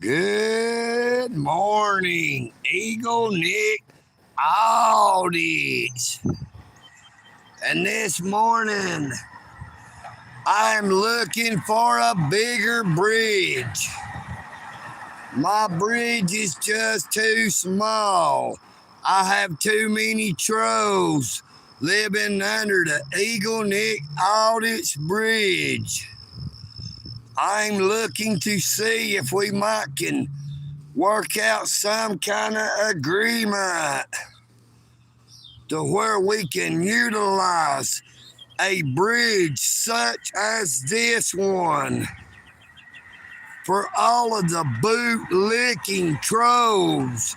Good morning, EagleNick audits. And this morning, I'm looking for a bigger bridge. My bridge is just too small. I have too many trolls living under the EagleNick Audits Bridge. I'm looking to see if we might can work out some kind of agreement to where we can utilize a bridge such as this one for all of the boot-licking trolls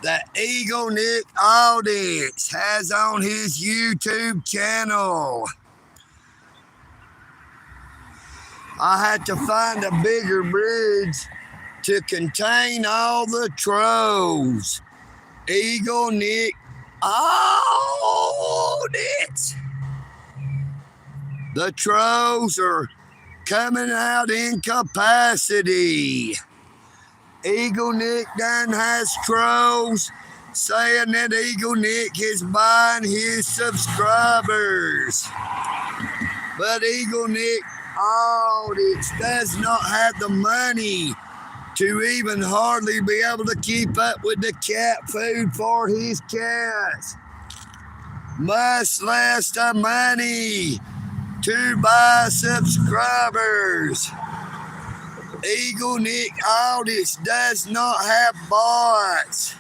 that EagleNick Audits has on his YouTube channel. I had to find a bigger bridge to contain all the trolls. EagleNick Audits. The trolls are coming out in capacity. EagleNick done has trolls saying that EagleNick is buying his subscribers. But EagleNick Audits does not have the money to even hardly be able to keep up with the cat food for his cats, much less the money to buy subscribers. EagleNick Audits does not have bots,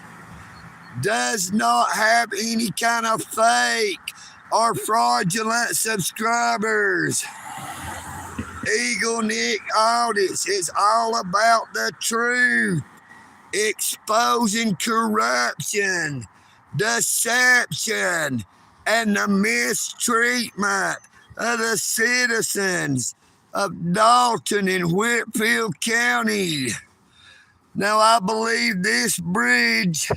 does not have any kind of fake or fraudulent subscribers. EagleNick Audits is all about the truth, exposing corruption, deception, and the mistreatment of the citizens of Dalton and Whitfield County. Now, I believe this bridge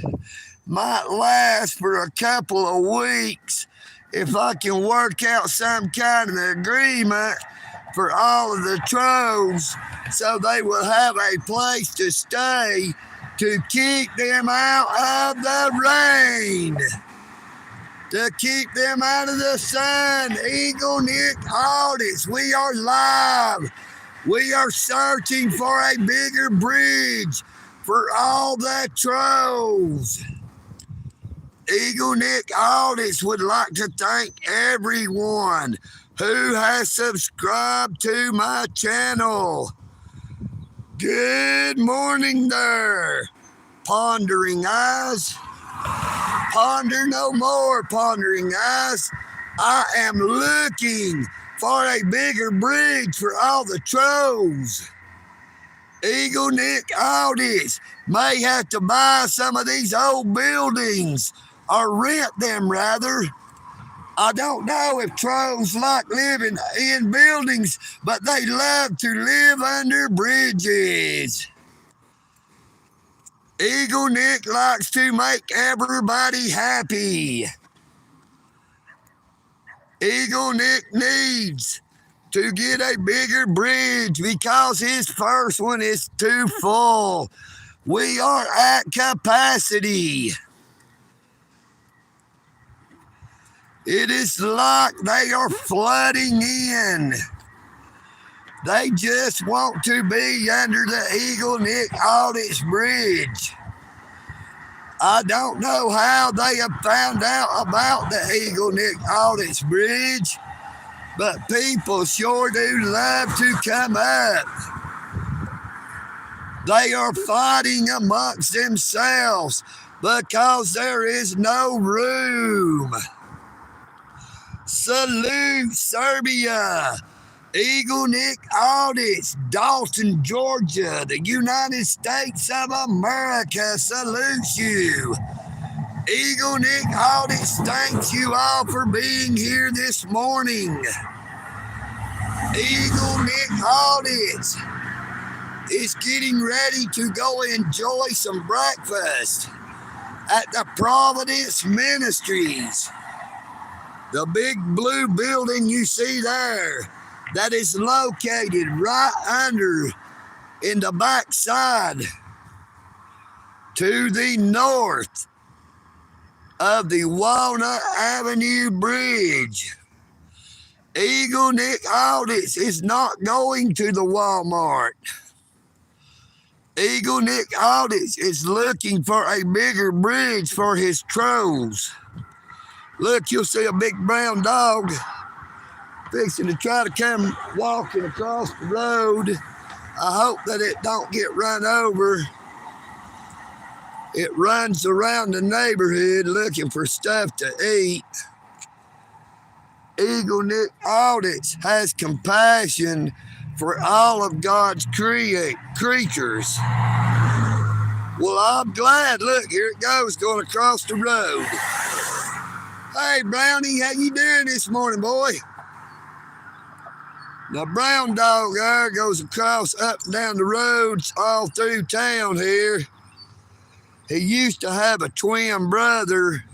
might last for a couple of weeks if I can work out some kind of agreement for all of the trolls so they will have a place to stay to keep them out of the rain, to keep them out of the sun. EagleNick Audits, we are live. We are searching for a bigger bridge for all the trolls. EagleNick Audits would like to thank everyone who has subscribed to my channel. Good morning there, pondering eyes. Ponder no more, pondering eyes. I am looking for a bigger bridge for all the trolls. EagleNick Audits may have to buy some of these old buildings or rent them rather. I don't know if trolls like living in buildings, but they love to live under bridges. EagleNick likes to make everybody happy. EagleNick needs to get a bigger bridge because his first one is too full. We are at capacity. It is like they are flooding in. They just want to be under the EagleNick Audits Bridge. I don't know how they have found out about the EagleNick Audits Bridge, but people sure do love to come up. They are fighting amongst themselves because there is no room. Salute Serbia. EagleNick Audits, Dalton, Georgia, the United States of America salutes you. EagleNick Audits thanks you all for being here this morning. EagleNick Audits is getting ready to go enjoy some breakfast at the Providence Ministries. The big blue building you see there, that is located right under in the backside to the north of the Walnut Avenue Bridge. EagleNick Audits is not going to the Walmart. EagleNick Audits is looking for a bigger bridge for his trolls. Look, you'll see a big brown dog fixing to try to come walking across the road. I hope that it don't get run over. It runs around the neighborhood looking for stuff to eat. EagleNick Audits has compassion for all of God's creatures. Well, I'm glad. Look, here it goes, going across the road. Hey, Brownie, how you doing this morning, boy? The brown dog there goes across up and down the roads all through town here. He used to have a twin brother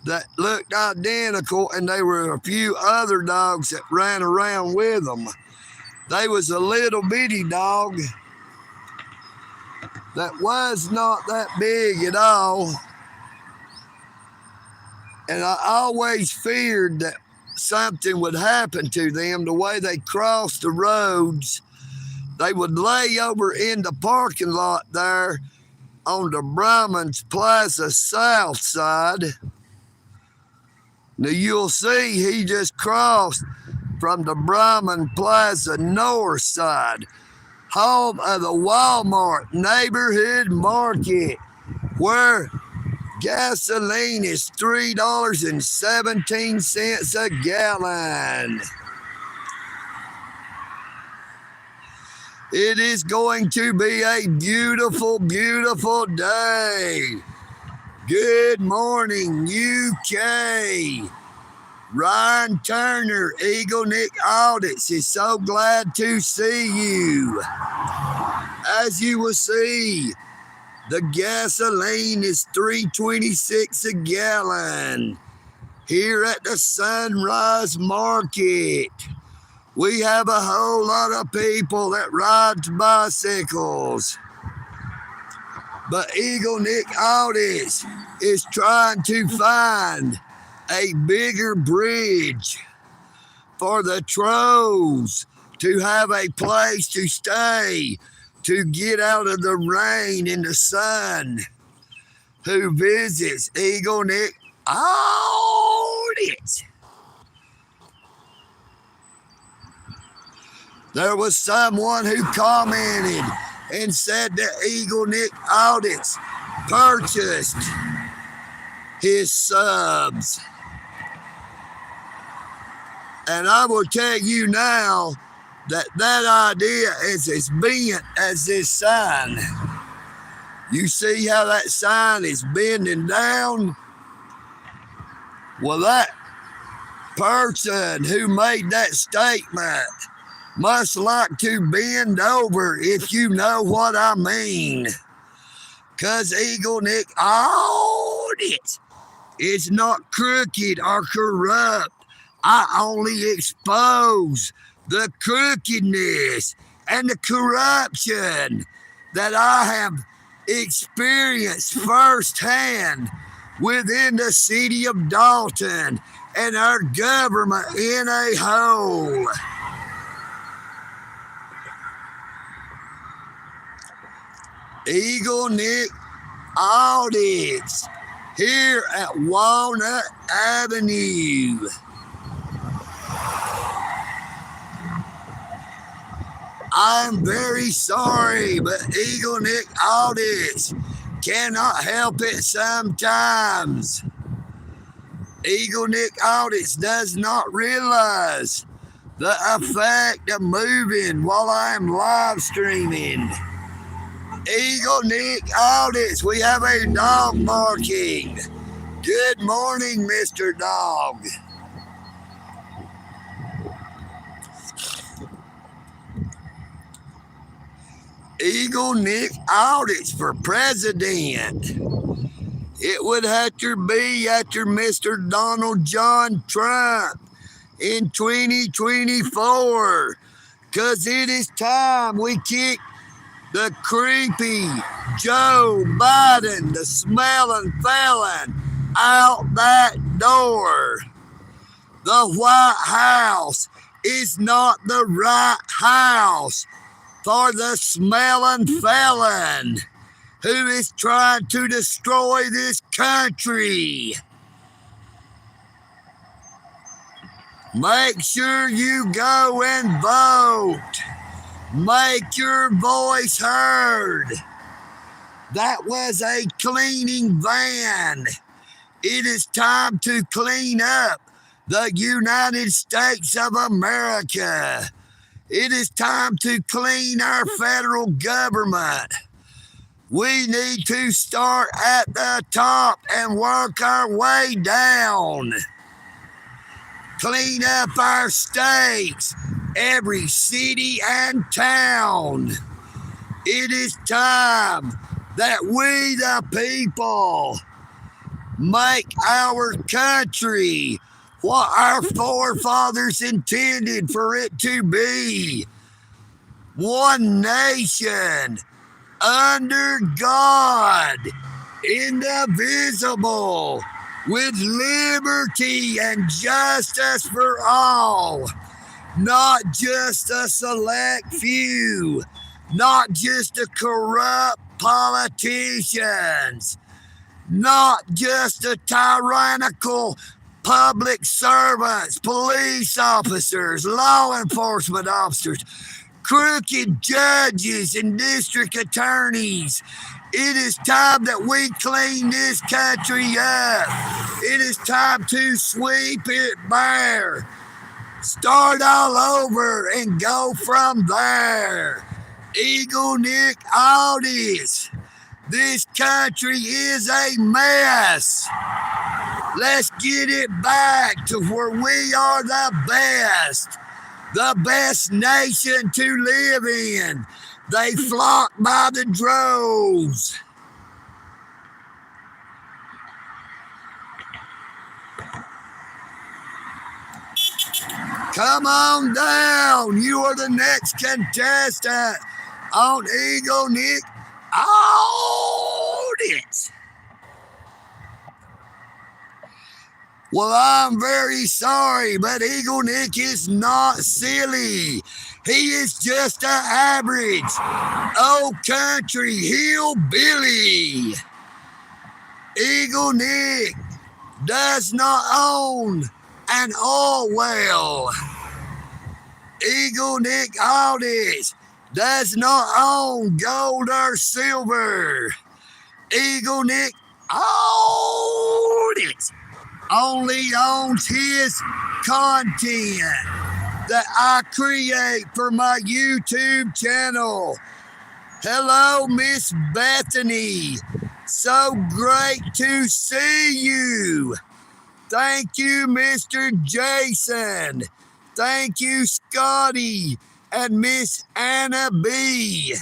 that looked identical, and there were a few other dogs that ran around with them. They was a little bitty dog that was not that big at all. And I always feared that something would happen to them the way they crossed the roads. They would lay over in the parking lot there on the Brahmins Plaza south side. Now you'll see he just crossed from the Brahmin Plaza north side, home of the Walmart neighborhood market, where gasoline is $3.17 a gallon. It is going to be a beautiful, beautiful day. Good morning, UK. Ryan Turner, EagleNick Audits, is so glad to see you. As you will see, the gasoline is $3.26 a gallon. Here at the Sunrise Market, we have a whole lot of people that rides bicycles. But EagleNick Audits is trying to find a bigger bridge for the trolls to have a place to stay, to get out of the rain and the sun, who visits EagleNick Audits. There was someone who commented and said that EagleNick Audits purchased his subs. And I will tell you now that that idea is as bent as this sign. You see how that sign is bending down? Well, that person who made that statement must like to bend over, if you know what I mean. Because EagleNick Audits is not crooked or corrupt. I only expose the crookedness and the corruption that I have experienced firsthand within the city of Dalton and our government in a whole. EagleNick Audits here at Walnut Avenue. I'm very sorry, but EagleNick Audits cannot help it sometimes. EagleNick Audits does not realize the effect of moving while I'm live streaming. EagleNick Audits, we have a dog barking. Good morning, Mr. Dog. EagleNick Audits for president. It would have to be after Mr. Donald John Trump in 2024, because it is time we kick the creepy Joe Biden, the smelling felon, out that door. The White House is not the right house for the smelling felon who is trying to destroy this country. Make sure you go and vote. Make your voice heard. That was a cleaning van. It is time to clean up the United States of America. It is time to clean our federal government. We need to start at the top and work our way down. Clean up our states, every city and town. It is time that we, the people, make our country what our forefathers intended for it to be. One nation, under God, indivisible, with liberty and justice for all. Not just a select few, not just the corrupt politicians, not just the tyrannical public servants, police officers, law enforcement officers, crooked judges and district attorneys. It is time that we clean this country up. It is time to sweep it bare. Start all over and go from there. EagleNick audits. This country is a mess. Let's get it back to where we are the best nation to live in. They flock by the droves. Come on down. You are the next contestant on EagleNick Audits. Well, I'm very sorry, but EagleNick is not silly. He is just an average old country hillbilly. EagleNick does not own an oil well. EagleNick Audits does not own gold or silver. EagleNick Audits only owns his content that I create for my YouTube channel. Hello, Miss Bethany. So great to see you. Thank you, Mr. Jason. Thank you, Scotty and Miss Anna B.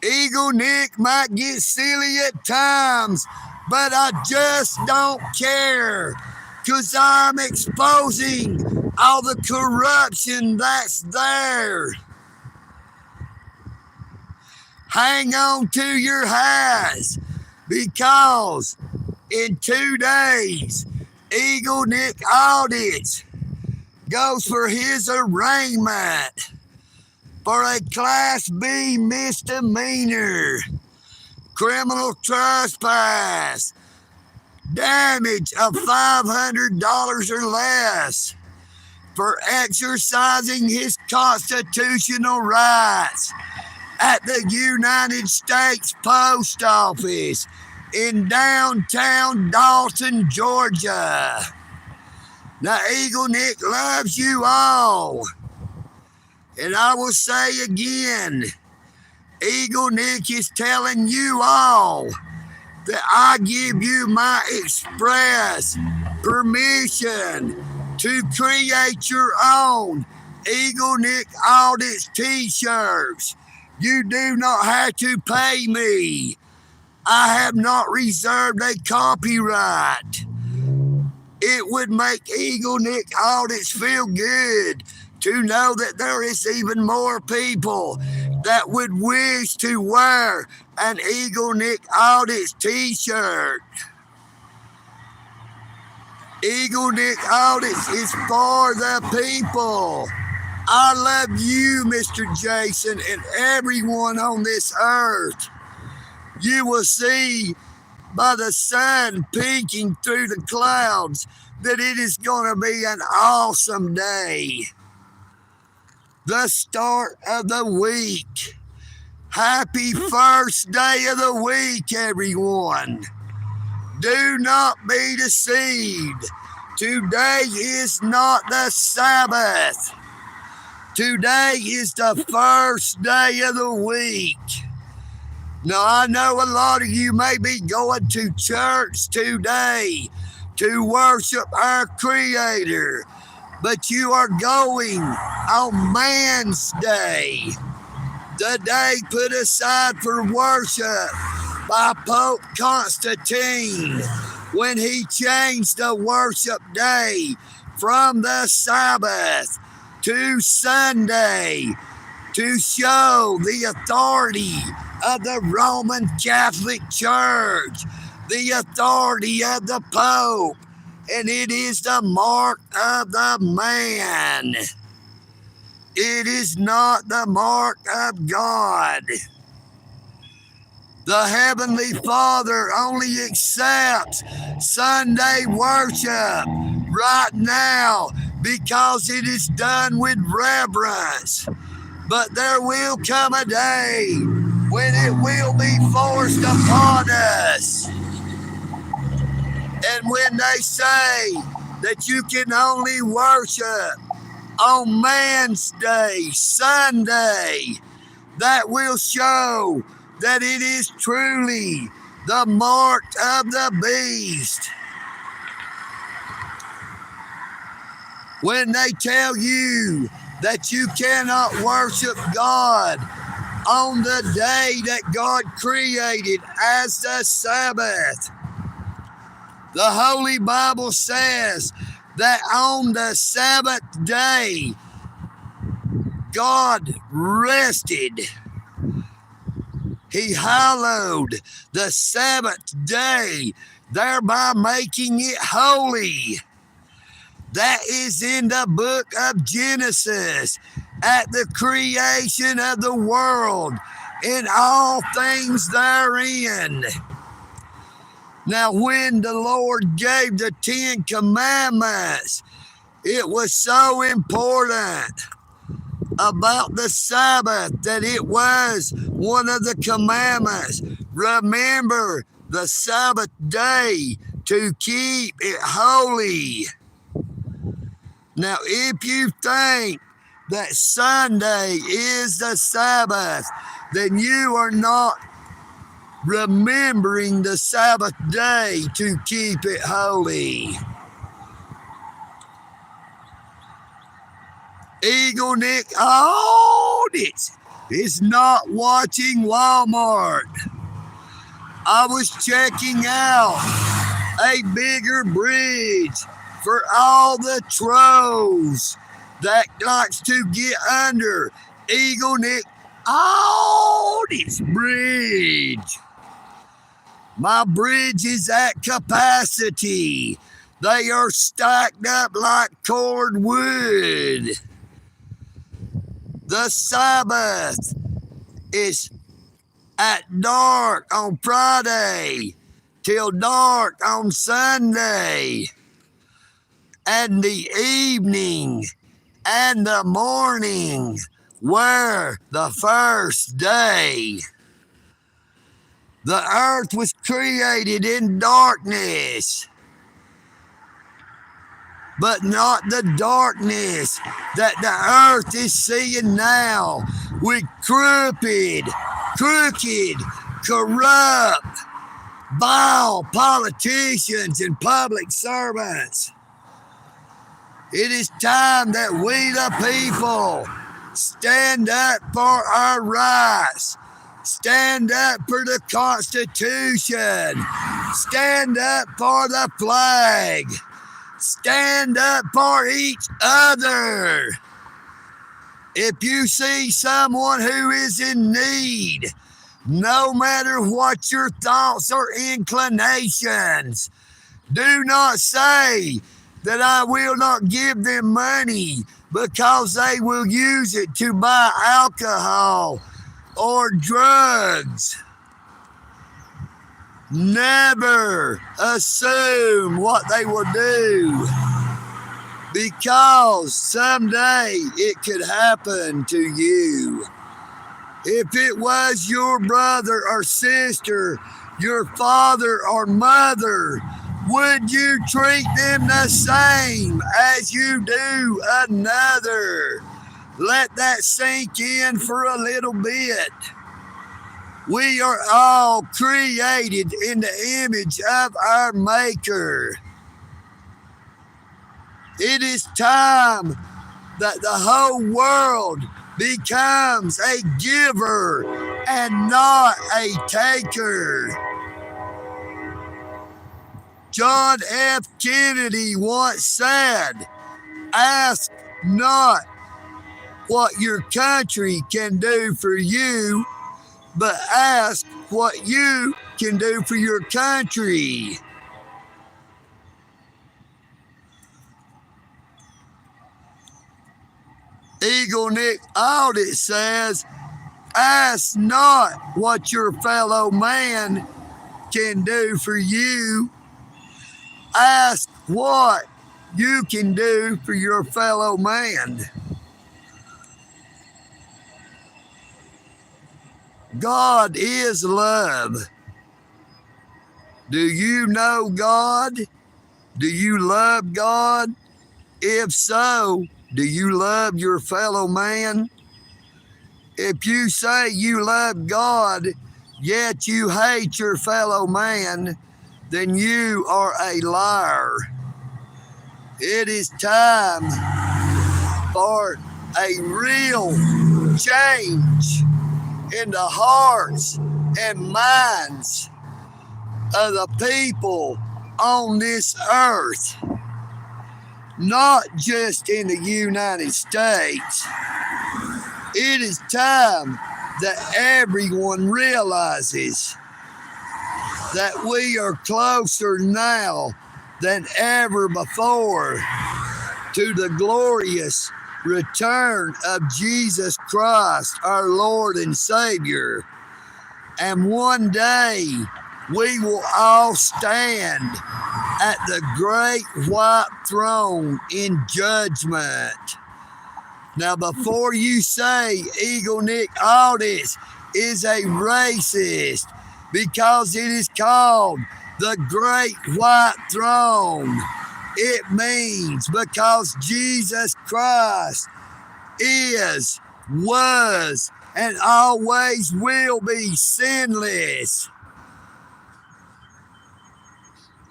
EagleNick might get silly at times, but I just don't care, 'cause I'm exposing all the corruption that's there. Hang on to your hats, because in 2 days, EagleNick Audits goes for his arraignment for a Class B misdemeanor, criminal trespass, damage of $500 or less, for exercising his constitutional rights at the United States Post Office in downtown Dalton, Georgia. Now, EagleNick loves you all. And I will say again, EagleNick is telling you all that I give you my express permission to create your own EagleNick Audits t-shirts. You do not have to pay me. I have not reserved a copyright. It would make EagleNick Audits feel good to know that there is even more people that would wish to wear an EagleNick Audits t-shirt. EagleNick Audits is for the people. I love you, Mr. Jason, and everyone on this earth. You will see by the sun peeking through the clouds that it is going to be an awesome day. The start of the week. Happy first day of the week, everyone. Do not be deceived. Today is not the Sabbath. Today is the first day of the week. Now, I know a lot of you may be going to church today to worship our Creator, but you are going on Man's Day, the day put aside for worship by Pope Constantine when he changed the worship day from the Sabbath to Sunday to show the authority of the Roman Catholic Church, the authority of the Pope, and it is the mark of the man. It is not the mark of God. The Heavenly Father only accepts Sunday worship right now because it is done with reverence. But there will come a day when it will be forced upon us. And when they say that you can only worship on Man's Day, Sunday, that will show that it is truly the mark of the beast. When they tell you that you cannot worship God on the day that God created as the Sabbath, the Holy Bible says that on the Sabbath day, God rested. He hallowed the Sabbath day, thereby making it holy. That is in the book of Genesis, at the creation of the world and all things therein. Now, when the Lord gave the 10 Commandments, it was so important about the Sabbath that it was one of the commandments. Remember the Sabbath day to keep it holy. Now, if you think that Sunday is the Sabbath, then you are not remembering the Sabbath day to keep it holy. EagleNick Audits is not watching Walmart. I was checking out a bigger bridge for all the trolls that likes to get under EagleNick Audits bridge. My bridge is at capacity. They are stacked up like cordwood. The Sabbath is at dark on Friday till dark on Sunday. And the evening and the morning were the first day. The earth was created in darkness, but not the darkness that the earth is seeing now with crooked, corrupt, vile politicians and public servants. It is time that we, the people, stand up for our rights. Stand up for the Constitution. Stand up for the flag. Stand up for each other. If you see someone who is in need, no matter what your thoughts or inclinations, do not say that I will not give them money because they will use it to buy alcohol or drugs. Never assume what they will do, because someday it could happen to you. If it was your brother or sister, your father or mother, would you treat them the same as you do another? Let that sink in for a little bit. We are all created in the image of our Maker. It is time that the whole world becomes a giver and not a taker. John F. Kennedy once said, "Ask not what your country can do for you, but ask what you can do for your country." EagleNick audit says, "Ask not what your fellow man can do for you. Ask what you can do for your fellow man." God is love. Do you know God? Do you love God? If so, do you love your fellow man? If you say you love God, yet you hate your fellow man, then you are a liar. It is time for a real change in the hearts and minds of the people on this earth, not just in the United States. It is time that everyone realizes that we are closer now than ever before to the glorious return of Jesus Christ, our Lord and Savior. And one day we will all stand at the great white throne in judgment. Now, before you say EagleNick Audits is a racist because it is called the Great White Throne, it means because Jesus Christ is, was, and always will be sinless.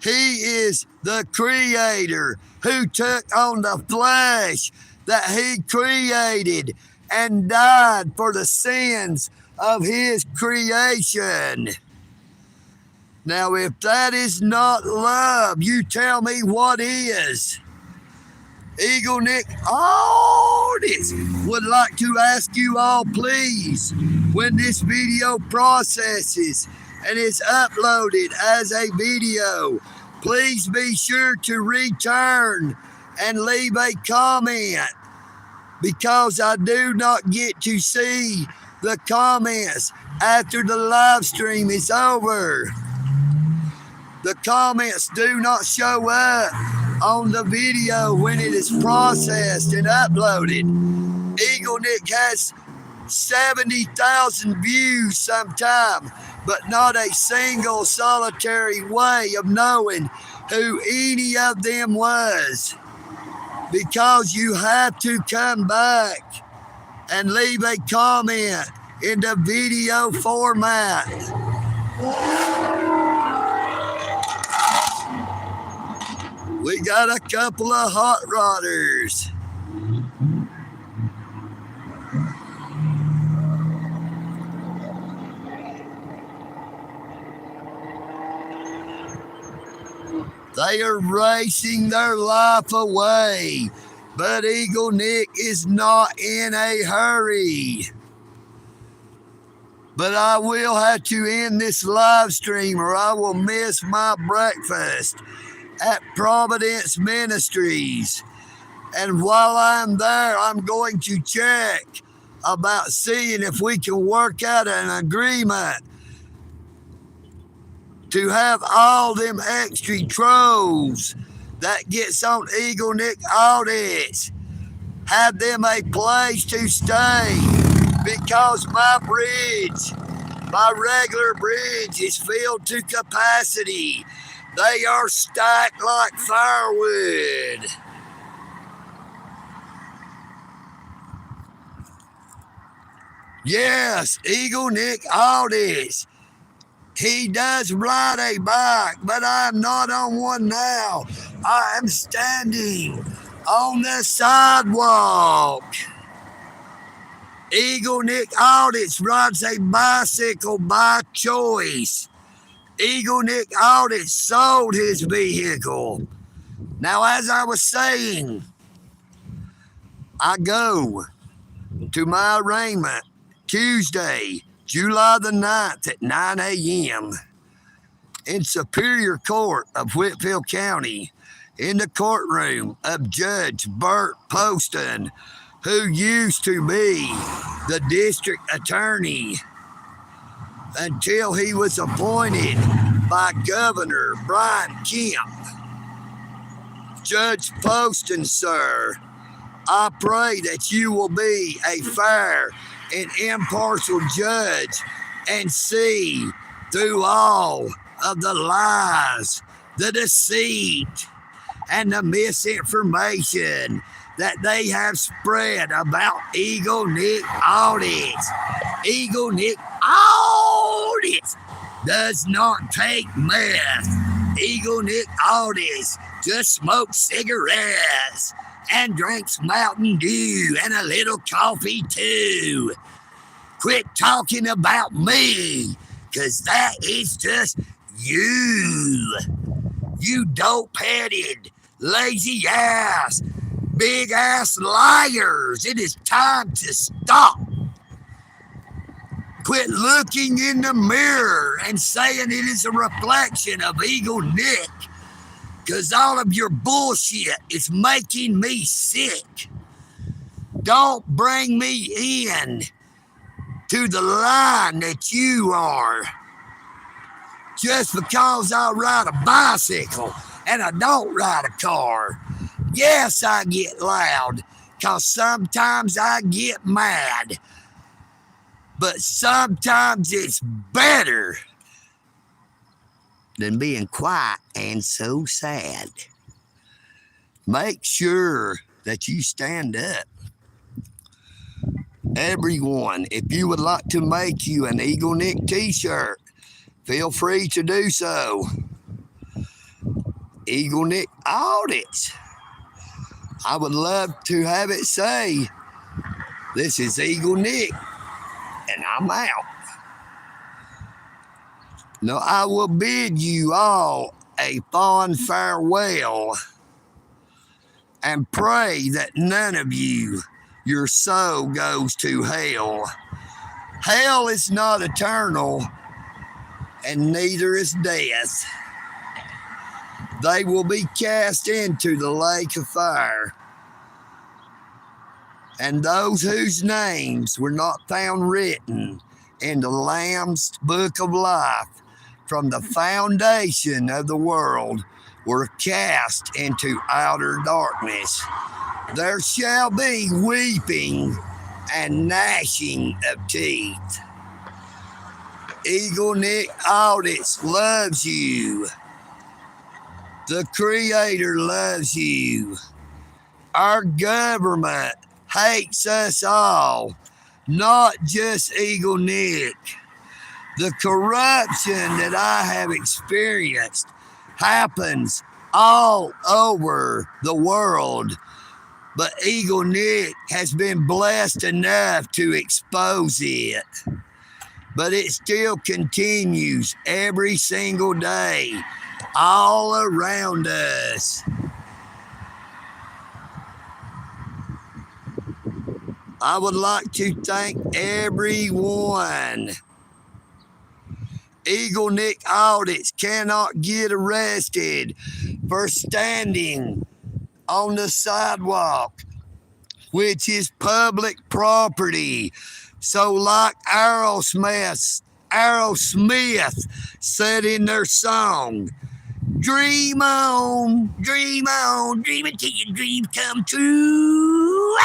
He is the Creator who took on the flesh that He created and died for the sins of His creation. Now, if that is not love, you tell me what is. EagleNick Audits would like to ask you all, please, when this video processes and is uploaded as a video, please be sure to return and leave a comment, because I do not get to see the comments after the live stream is over. The comments do not show up on the video when it is processed and uploaded. EagleNick has 70,000 views sometime, but not a single solitary way of knowing who any of them was. Because you have to come back and leave a comment in the video format. We got a couple of hot rodders. They are racing their life away But EagleNick is not in a hurry. But I will have to end this live stream or I will miss my breakfast at Providence Ministries. And while I'm there, I'm going to check about seeing if we can work out an agreement to have all them extra trolls that gets on EagleNick audits, have them a place to stay, because my regular bridge is filled to capacity. They are stacked like firewood. Yes, EagleNick audits. He does ride a bike, but I'm not on one now. I am standing on the sidewalk. EagleNick Audits rides a bicycle by choice. EagleNick Audits sold his vehicle. Now, as I was saying, I go to my arraignment Tuesday, July the 9th at 9 a.m. in Superior Court of Whitfield County, in the courtroom of Judge Bert Poston, who used to be the district attorney until he was appointed by Governor Brian Kemp. Judge Poston, sir, I pray that you will be a fair and impartial judge and see through all of the lies, the deceit, and the misinformation that they have spread about EagleNick Audits. EagleNick Audits does not take meth. EagleNick Audits just smokes cigarettes and drinks Mountain Dew and a little coffee too. Quit talking about me, because that is just you. You dope-headed, lazy ass, big ass liars. It is time to stop. Quit looking in the mirror and saying it is a reflection of EagleNick, because all of your bullshit is making me sick. Don't bring me in to the line that you are. Just because I ride a bicycle and I don't ride a car. Yes, I get loud, because sometimes I get mad. But sometimes it's better than being quiet and so sad. Make sure that you stand up. Everyone, if you would like to make you an EagleNick t-shirt, feel free to do so. EagleNick Audits. I would love to have it say, this is EagleNick, and I'm out. Now, I will bid you all a fond farewell and pray that none of you, your soul goes to hell. Hell is not eternal, and neither is death. They will be cast into the lake of fire. And those whose names were not found written in the Lamb's book of life from the foundation of the world were cast into outer darkness. There shall be weeping and gnashing of teeth. EagleNick Audits loves you. The Creator loves you. Our government hates us all, not just EagleNick. The corruption that I have experienced happens all over the world, but EagleNick has been blessed enough to expose it. But it still continues every single day, all around us. I would like to thank everyone. EagleNick audits cannot get arrested for standing on the sidewalk, which is public property. So like Aerosmith said in their song, dream on, dream until your dreams come true.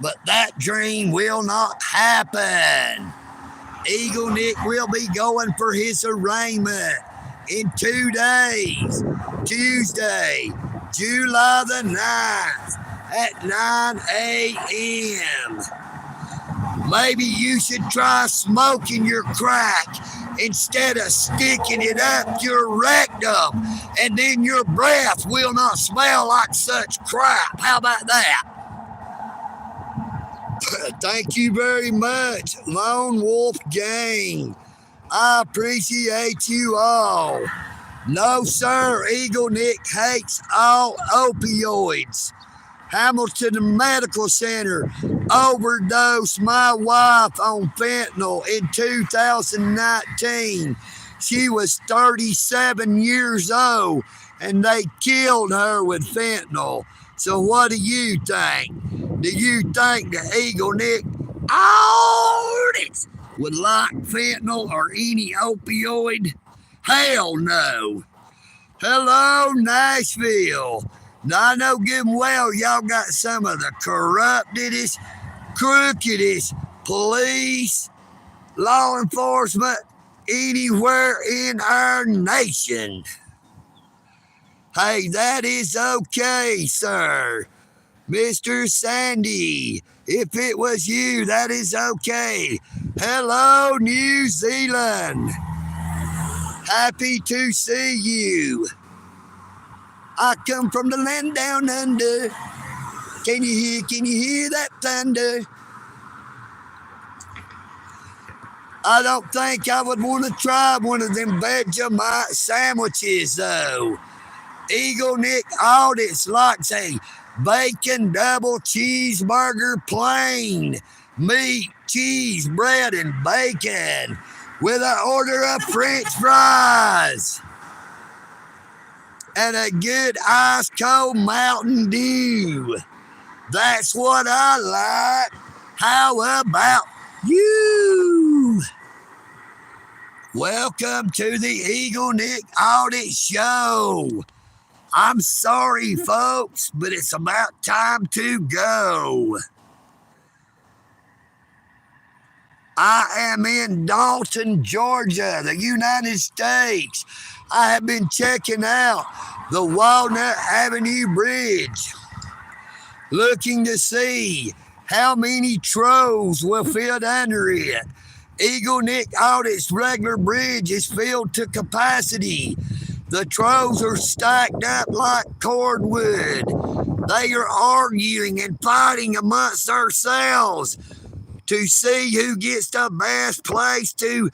But that dream will not happen. EagleNick will be going for his arraignment in 2 days, Tuesday, July the 9th at 9 a.m. Maybe you should try smoking your crack instead of sticking it up your rectum, and then your breath will not smell like such crap. How about that? Thank you very much, Lone Wolf Gang. I appreciate you all. No, sir, EagleNick hates all opioids. Hamilton Medical Center overdosed my wife on fentanyl in 2019. She was 37 years old, and they killed her with fentanyl. So what do you think? Do you think the EagleNick audits would like fentanyl or any opioid? Hell no. Hello, Nashville. Now, I know good and well y'all got some of the corruptedest, crookedest police, law enforcement anywhere in our nation. Hey, that is okay, sir. Mr. Sandy, if it was you, that is okay. Hello, New Zealand. Happy to see you. I come from the land down under. Can you hear that thunder? I don't think I would want to try one of them Vegemite sandwiches, though. EagleNick audits likes a bacon double cheeseburger plain, meat, cheese, bread, and bacon with an order of French fries and a good ice cold Mountain Dew. That's what I like. How about you? Welcome to the EagleNick Audit Show. I'm sorry, folks, but it's about time to go. I am in Dalton, Georgia, the United States. I have been checking out the Walnut Avenue Bridge, looking to see how many trolls will fit under it. EagleNick Audit's regular bridge is filled to capacity. The trolls are stacked up like cordwood. They are arguing and fighting amongst themselves to see who gets the best place to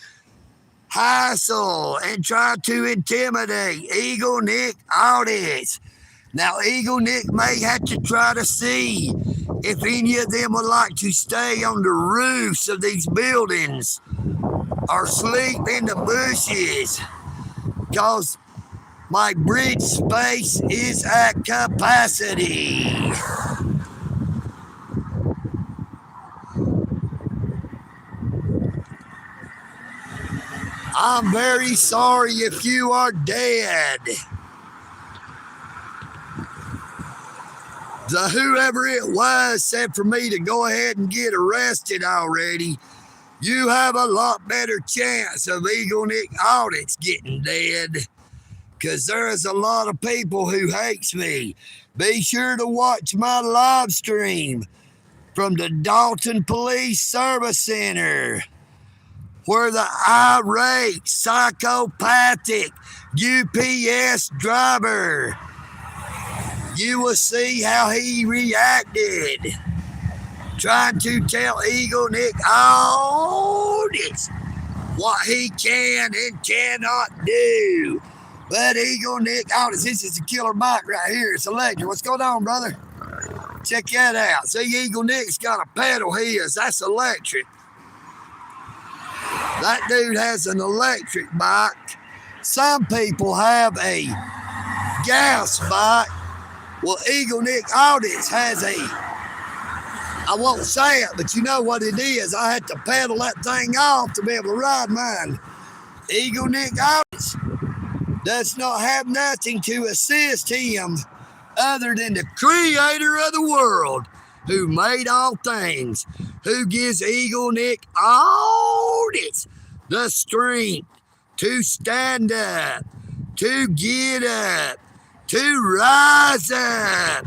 hassle and try to intimidate EagleNick Audits. Now, EagleNick may have to try to see if any of them would like to stay on the roofs of these buildings or sleep in the bushes, because my bridge space is at capacity. I'm very sorry if you are dead. Whoever it was said for me to go ahead and get arrested already. You have a lot better chance of EagleNick Audits getting dead, because there's a lot of people who hates me. Be sure to watch my live stream from the Dalton Police Service Center, where the irate, psychopathic UPS driver, you will see how he reacted, trying to tell EagleNick Audits what he can and cannot do. But EagleNick Audits, this is a killer Mike right here. It's a legend. What's going on, brother? Check that out. See, EagleNick's got a pedal his. That's electric. That dude has an electric bike. Some people have a gas bike. Well, EagleNick Audits has I won't say it, but you know what it is. I had to pedal that thing off to be able to ride mine. EagleNick Audits does not have nothing to assist him other than the creator of the world, who made all things, who gives EagleNick Audits the strength to stand up, to get up, to rise up,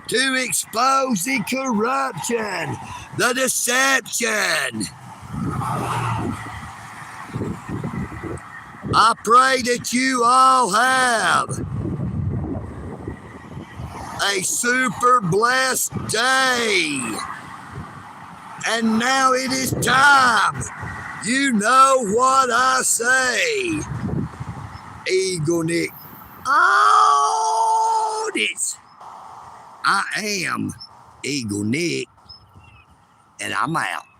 to expose the corruption, the deception. I pray that you all have a super blessed day. And now it is time. You know what I say. EagleNick Audits. I am EagleNick, and I'm out.